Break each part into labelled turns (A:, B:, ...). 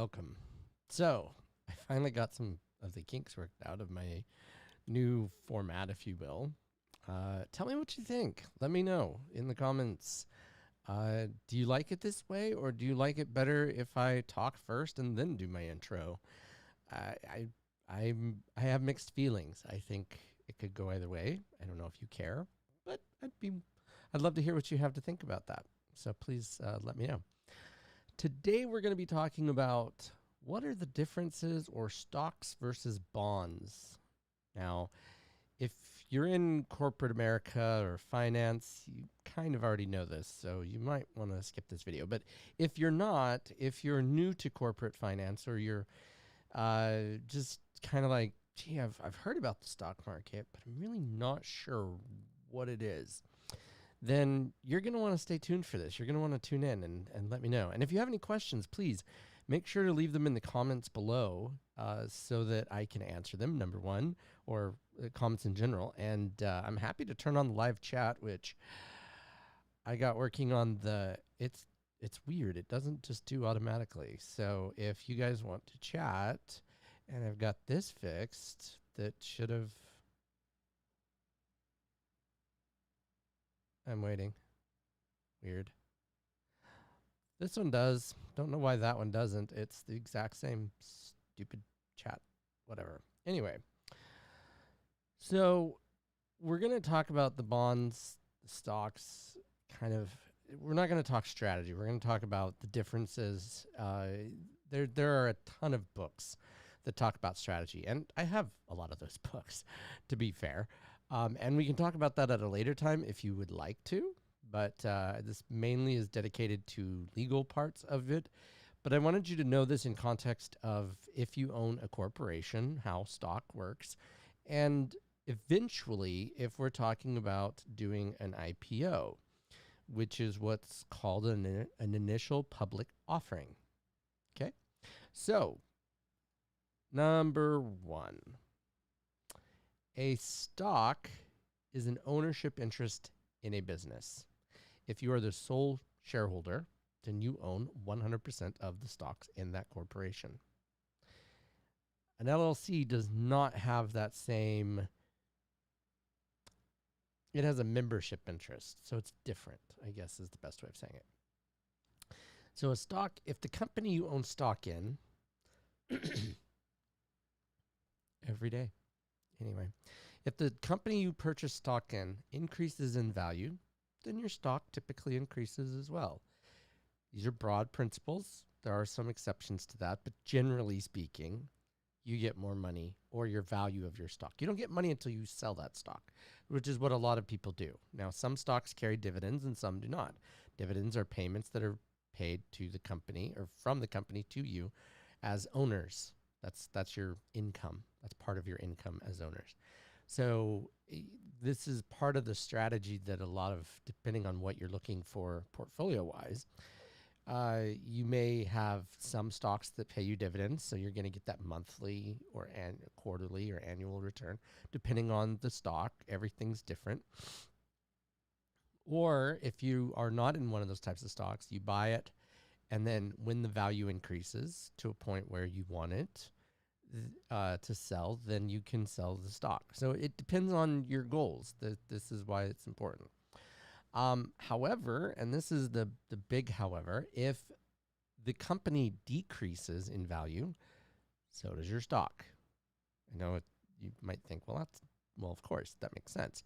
A: welcome. So, I finally got some of the kinks worked out of my new format, if you will. Tell me what you think. Let me know in the comments. Do you like it this way, or do you like it better if I talk first and then do my intro? I I have mixed feelings. I think it could go either way. I don't know if you care, but I'd love to hear what you have to think about that. So please let me know. Today we're going to be talking about what are the differences or stocks versus bonds. Now, if you're in corporate America or finance, you kind of already know this, so you might want to skip this video. But if you're not, if you're new to corporate finance or you're just kind of like, gee, I've heard about the stock market, but I'm really not sure what it is, then you're going to want to stay tuned for this. You're going to want to tune in and let me know. And if you have any questions, please make sure to leave them in the comments below so that I can answer them, number one, or comments in general. And I'm happy to turn on the live chat, which I got working on it's weird. It doesn't just do automatically. So if you guys want to chat, and I've got this fixed, that should have... I'm waiting. Weird. This one does. Don't know why that one doesn't. It's the exact same stupid chat. Whatever. Anyway. So we're going to talk about the bonds, the stocks, kind of. We're not going to talk strategy. We're going to talk about the differences. There are a ton of books that talk about strategy. And I have a lot of those books, to be fair. And we can talk about that at a later time if you would like to. But this mainly is dedicated to legal parts of it. But I wanted you to know this in context of if you own a corporation, how stock works. And eventually, if we're talking about doing an IPO, which is what's called an initial public offering. Okay? So, number one. A stock is an ownership interest in a business. If you are the sole shareholder, then you own 100% of the stocks in that corporation. An LLC does not have that same... It has a membership interest, so it's different, I guess is the best way of saying it. So a stock, if the company you own stock in, every day, anyway, if the company you purchase stock in increases in value, then your stock typically increases as well. These are broad principles. There are some exceptions to that, but generally speaking, you get more money or your value of your stock. You don't get money until you sell that stock, which is what a lot of people do. Now, some stocks carry dividends and some do not. Dividends are payments that are paid to the company or from the company to you as owners. That's your income. That's part of your income as owners. So this is part of the strategy that a lot of, depending on what you're looking for portfolio-wise, you may have some stocks that pay you dividends, so you're going to get that monthly or quarterly or annual return, depending on the stock. Everything's different. Or if you are not in one of those types of stocks, you buy it, and then when the value increases to a point where you want it to sell, then you can sell the stock. So it depends on your goals. This is why it's important. However, and this is the big however, if the company decreases in value, so does your stock. I know you might think, well, of course, that makes sense.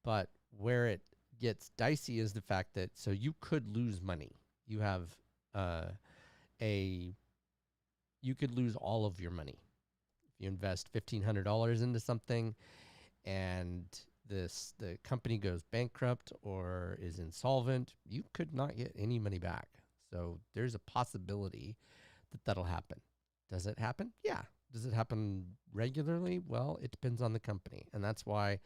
A: But where it gets dicey is the fact that, so you could lose money. You have you could lose all of your money. If you invest $1,500 into something and the company goes bankrupt or is insolvent, you could not get any money back. So there's a possibility that that'll happen. Does it happen? Yeah. Does it happen regularly? Well, it depends on the company. And that's why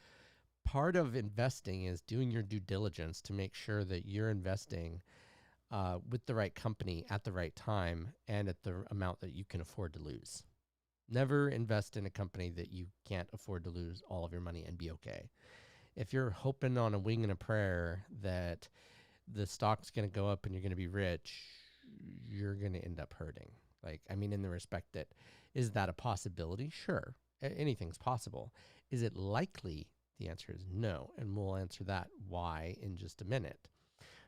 A: part of investing is doing your due diligence to make sure that you're investing with the right company at the right time and at the amount that you can afford to lose. Never invest in a company that you can't afford to lose all of your money and be okay. If you're hoping on a wing and a prayer that the stock's going to go up and you're going to be rich, you're going to end up hurting. Like, I mean, in the respect that, is that a possibility? Sure, anything's possible. Is it likely? The answer is no, and we'll answer that why in just a minute.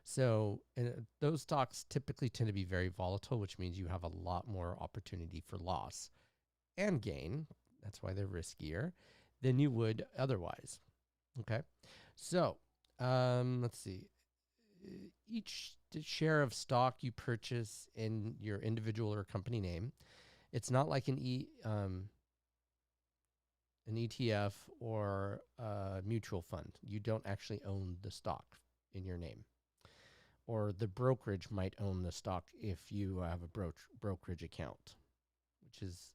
A: So those stocks typically tend to be very volatile, which means you have a lot more opportunity for loss and gain. That's why they're riskier than you would otherwise. Okay, so let's see. Each share of stock you purchase in your individual or company name, it's not like an ETF or a mutual fund. You don't actually own the stock in your name. Or the brokerage might own the stock if you have a brokerage account, which is,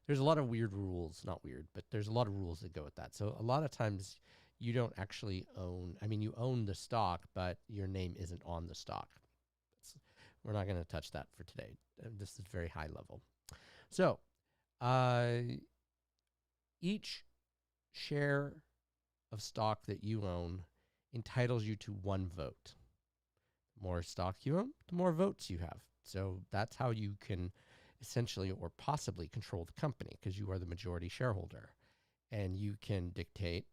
A: there's a lot of weird rules, not weird, but there's a lot of rules that go with that. So a lot of times you don't actually own, I mean, you own the stock, but your name isn't on the stock. We're not going to touch that for today. This is very high level. So each share of stock that you own entitles you to one vote. The more stock you own, the more votes you have. So that's how you can essentially or possibly control the company, because you are the majority shareholder. And you can dictate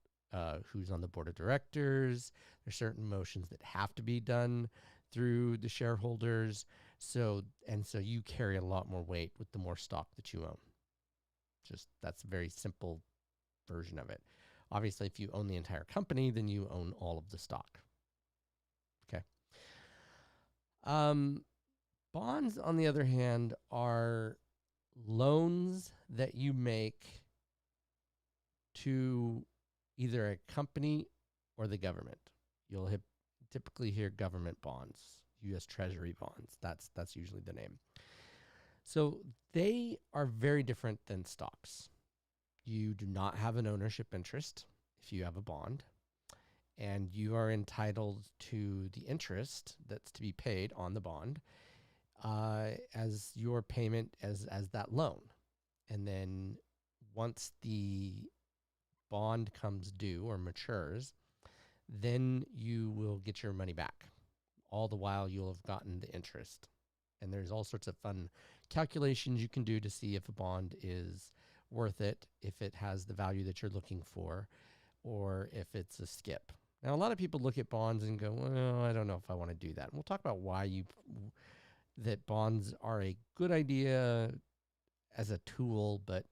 A: who's on the board of directors. There's certain motions that have to be done through the shareholders. So you carry a lot more weight with the more stock that you own. Just, that's a very simple version of it. Obviously, if you own the entire company, then you own all of the stock. Okay. Bonds, on the other hand, are loans that you make to either a company or the government. You'll typically hear government bonds, U.S. Treasury bonds. That's usually the name. So they are very different than stocks. You do not have an ownership interest if you have a bond, and you are entitled to the interest that's to be paid on the bond as your payment as that loan. And then once the bond comes due or matures, then you will get your money back. All the while you'll have gotten the interest. And there's all sorts of fun calculations you can do to see if a bond is worth it, if it has the value that you're looking for, or if it's a skip. Now, a lot of people look at bonds and go, well, I don't know if I want to do that. And we'll talk about why that bonds are a good idea as a tool, but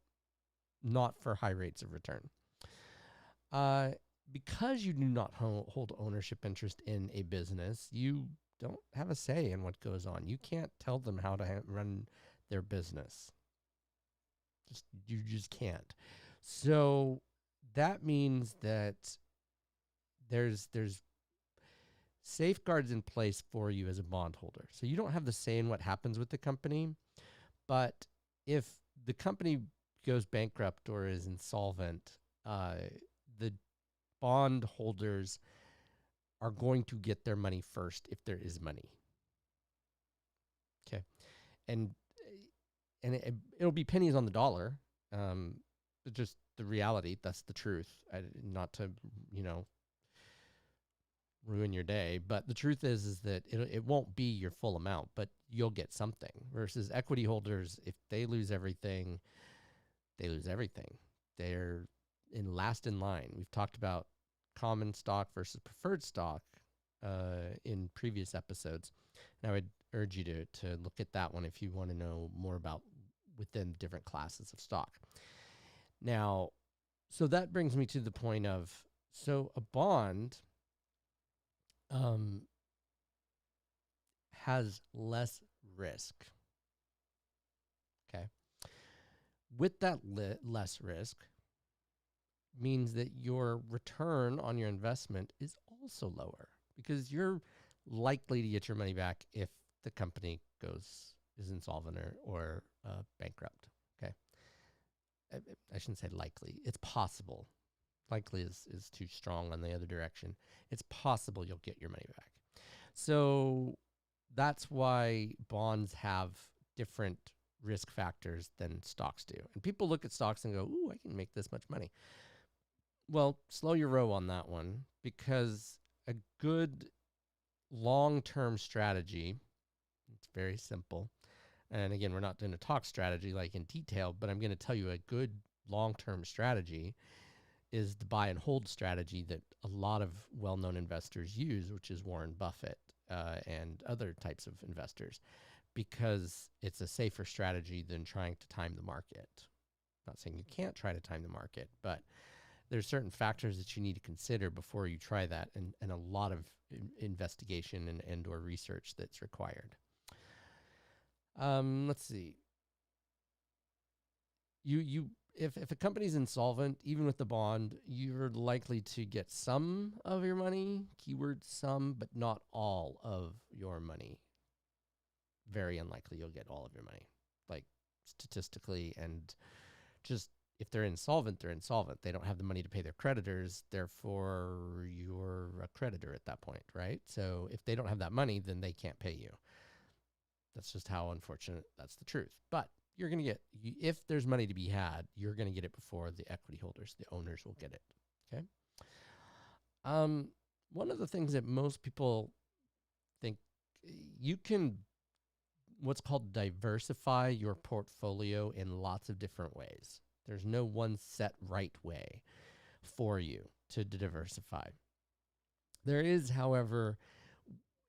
A: not for high rates of return. Because you do not hold ownership interest in a business, you don't have a say in what goes on. You can't tell them how to run their business. You just can't. So that means that there's safeguards in place for you as a bondholder. So you don't have the say in what happens with the company, but if the company goes bankrupt or is insolvent, the bondholders are going to get their money first if there is money. Okay. And it'll be pennies on the dollar. Just the reality, that's the truth. Not to, ruin your day, but the truth is that it won't be your full amount, but you'll get something. Versus equity holders, if they lose everything, they lose everything. They're last in line. We've talked about common stock versus preferred stock in previous episodes, and I would urge you to look at that one if you want to know more about within different classes of stock. Now, so that brings me to the point of, so a bond has less risk. Okay. With that less risk means that your return on your investment is also lower, because you're likely to get your money back if the company is insolvent or bankrupt. Okay. I shouldn't say likely. It's possible. Likely is too strong on the other direction. It's possible you'll get your money back. So that's why bonds have different risk factors than stocks do. And people look at stocks and go, ooh, I can make this much money. Well, slow your roll on that one, because a good long-term strategy, it's very simple. And again, we're not going to talk strategy like in detail, but I'm going to tell you a good long-term strategy is the buy and hold strategy that a lot of well-known investors use, which is Warren Buffett and other types of investors, because it's a safer strategy than trying to time the market. I'm not saying you can't try to time the market, but there's certain factors that you need to consider before you try that, and a lot of investigation and or research that's required. Let's see. If a company's insolvent, even with the bond, you're likely to get some of your money, keyword some, but not all of your money. Very unlikely you'll get all of your money, like statistically. And just if they're insolvent, they're insolvent. They don't have the money to pay their creditors. Therefore, you're a creditor at that point, right? So if they don't have that money, then they can't pay you. That's just how unfortunate, that's the truth. But you're going to get, if there's money to be had, you're going to get it before the equity holders, the owners will get it. Okay. One of the things that most people think, you can what's called diversify your portfolio in lots of different ways. There's no one set right way for you to diversify. There is, however,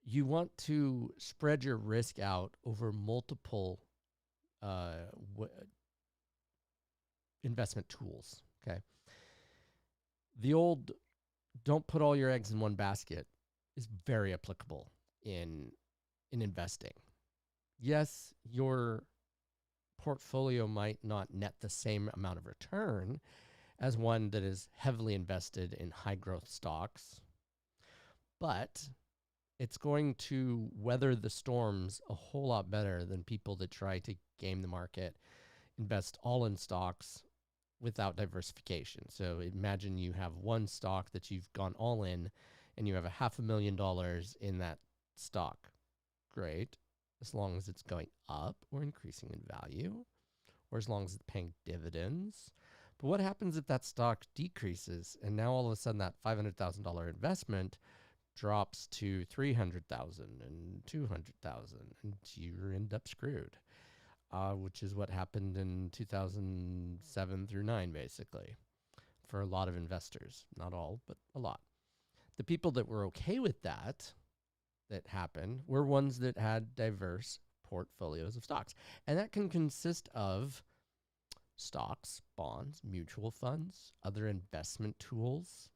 A: you want to spread your risk out over multiple investment tools. Okay. The old don't put all your eggs in one basket is very applicable in investing. Yes, your portfolio might not net the same amount of return as one that is heavily invested in high growth stocks, but it's going to weather the storms a whole lot better than people that try to game the market, invest all in stocks without diversification. So imagine you have one stock that you've gone all in and you have $500,000 in that stock. Great. As long as it's going up or increasing in value, or as long as it's paying dividends. But what happens if that stock decreases and now all of a sudden that $500,000 investment drops to 300,000 and 200,000, and you end up screwed, which is what happened in 2007 through 9, basically, for a lot of investors. Not all, but a lot. The people that were okay with that happened were ones that had diverse portfolios of stocks. And that can consist of stocks, bonds, mutual funds, other investment tools.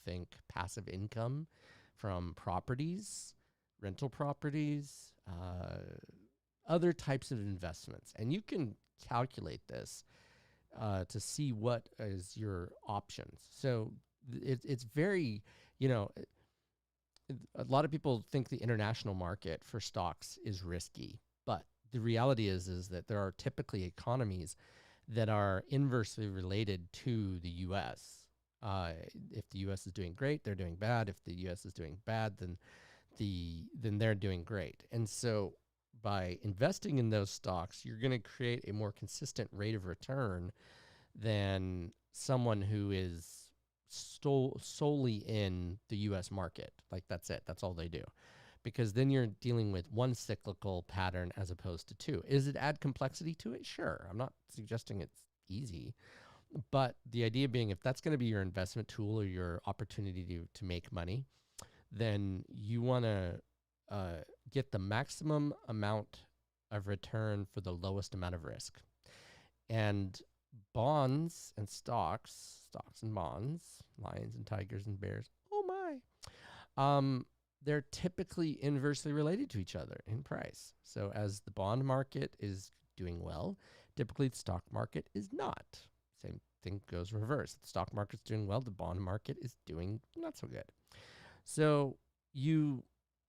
A: Think passive income from properties, rental properties, other types of investments. And you can calculate this to see what is your options. So it's very, a lot of people think the international market for stocks is risky, but the reality is that there are typically economies that are inversely related to the U.S. If the U.S. is doing great, they're doing bad. If the U.S. is doing bad, then they're doing great. And so by investing in those stocks, you're going to create a more consistent rate of return than someone who is solely in the U.S. market. Like that's it. That's all they do. Because then you're dealing with one cyclical pattern as opposed to two. Is it add complexity to it? Sure. I'm not suggesting it's easy. But the idea being, if that's going to be your investment tool or your opportunity to make money, then you want to get the maximum amount of return for the lowest amount of risk. And bonds and stocks and bonds, lions and tigers and bears, oh my, they're typically inversely related to each other in price. So as the bond market is doing well, typically the stock market is not. Same thing goes reverse. The stock market's doing well, the bond market is doing not so good. So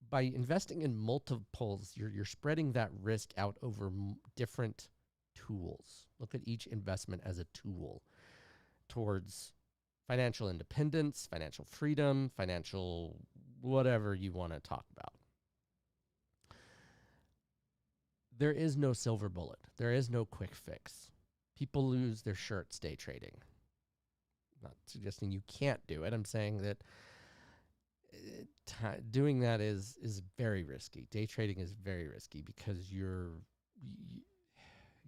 A: by investing in multiples, you're spreading that risk out over different tools. Look at each investment as a tool towards financial independence, financial freedom, financial whatever you want to talk about. There is no silver bullet. There is no quick fix. People lose their shirts day trading. I'm not suggesting you can't do it. I'm saying that doing that is very risky. Day trading is very risky because you're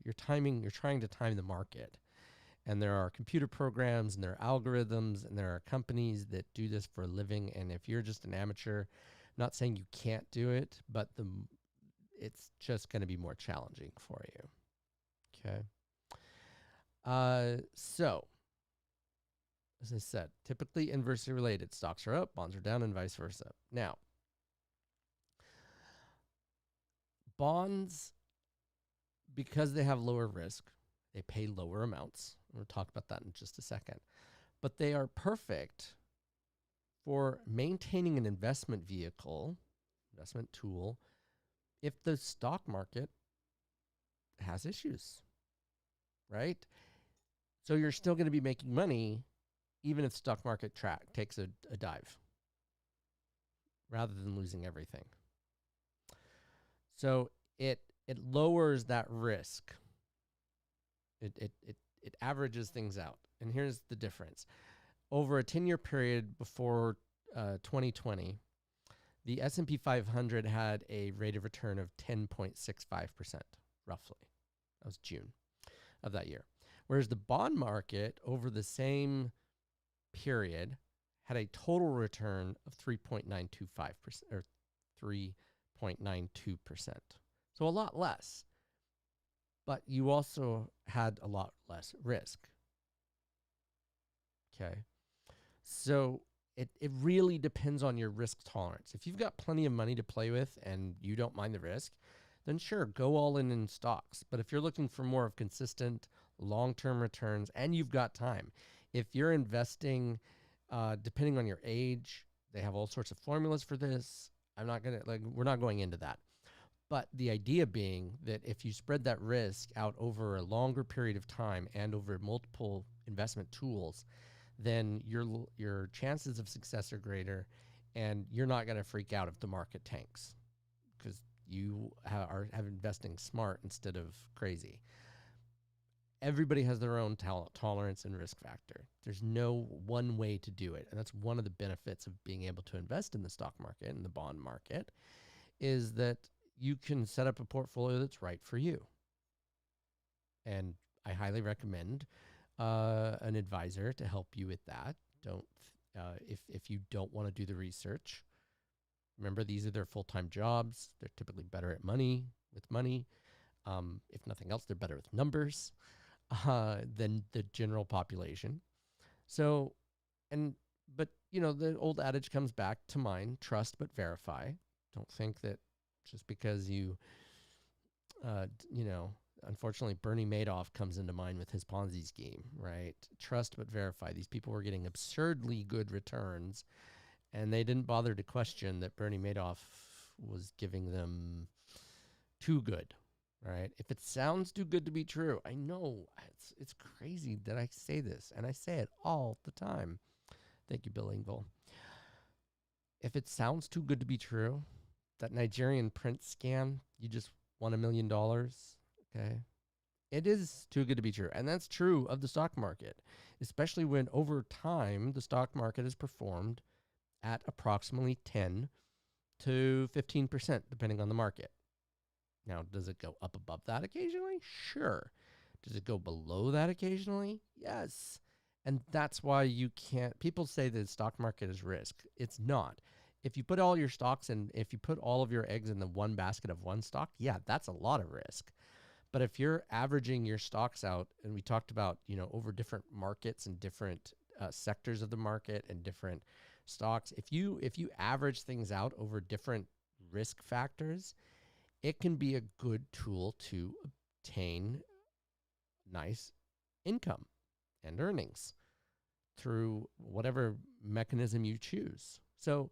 A: you're trying to time the market. And there are computer programs and there are algorithms and there are companies that do this for a living. And if you're just an amateur, not saying you can't do it, but it's just going to be more challenging for you. Okay. So, as I said, typically inversely related. Stocks are up, bonds are down, and vice versa. Now, bonds, because they have lower risk, they pay lower amounts. We'll talk about that in just a second. But they are perfect for maintaining an investment vehicle, investment tool, if the stock market has issues, right? So you're still going to be making money even if the stock market takes a dive rather than losing everything. So it lowers that risk. It averages things out. And here's the difference. Over a 10-year period before 2020, the S&P 500 had a rate of return of 10.65%, roughly. That was June of that year. Whereas the bond market over the same period had a total return of 3.925% or 3.92%. So a lot less. But you also had a lot less risk. Okay. So it really depends on your risk tolerance. If you've got plenty of money to play with and you don't mind the risk, then sure, go all in stocks. But if you're looking for more of consistent long-term returns and you've got time, if you're investing, depending on your age, they have all sorts of formulas for this. We're not going into that. But the idea being that if you spread that risk out over a longer period of time and over multiple investment tools, then your chances of success are greater, and you're not going to freak out if the market tanks because you have investing smart instead of crazy. Everybody has their own tolerance and risk factor. There's no one way to do it, and that's one of the benefits of being able to invest in the stock market and the bond market is that you can set up a portfolio that's right for you. And I highly recommend an advisor to help you with that. If you don't want to do the research, remember these are their full-time jobs. They're typically better at money. If nothing else, they're better with numbers than the general population. So, but the old adage comes back to mind: trust but verify. Don't think that just because unfortunately, Bernie Madoff comes into mind with his Ponzi scheme, right? Trust but verify. These people were getting absurdly good returns, and they didn't bother to question that Bernie Madoff was giving them too good, right? If it sounds too good to be true, I know it's crazy that I say this, and I say it all the time. Thank you, Bill Engvall. If it sounds too good to be true, that Nigerian prince scam, you just won $1 million. Okay. It is too good to be true. And that's true of the stock market, especially when over time the stock market has performed at approximately 10 to 15%, depending on the market. Now, does it go up above that occasionally? Sure. Does it go below that occasionally? Yes. And that's why people say the stock market is risk. It's not. If you put all your stocks if you put all of your eggs in the one basket of one stock, yeah, that's a lot of risk. But if you're averaging your stocks out, and we talked about, over different markets and different sectors of the market and different stocks, if you average things out over different risk factors, it can be a good tool to obtain nice income and earnings through whatever mechanism you choose. So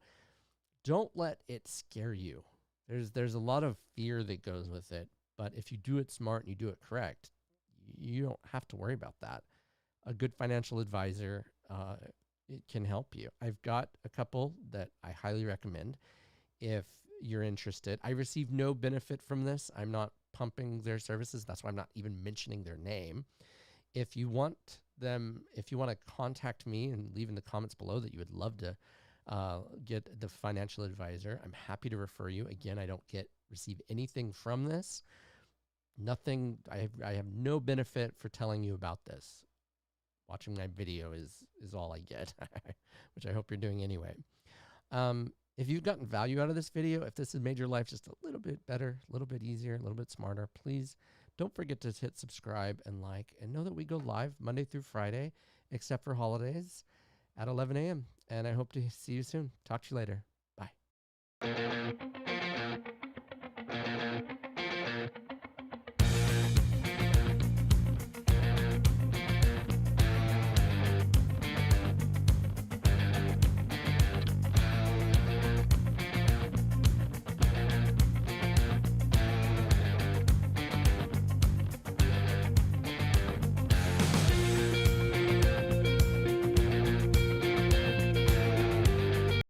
A: don't let it scare you. There's a lot of fear that goes with it. But if you do it smart and you do it correct, you don't have to worry about that. A good financial advisor it can help you. I've got a couple that I highly recommend if you're interested. I receive no benefit from this. I'm not pumping their services. That's why I'm not even mentioning their name. If you want to contact me and leave in the comments below that you would love to get the financial advisor, I'm happy to refer you. Again, I don't receive anything from this. Nothing, I have no benefit for telling you about this. Watching my video is all I get, which I hope you're doing anyway. If you've gotten value out of this video, if this has made your life just a little bit better, a little bit easier, a little bit smarter, please don't forget to hit subscribe and like, and know that we go live Monday through Friday, except for holidays, at 11 a.m. And I hope to see you soon. Talk to you later. Bye.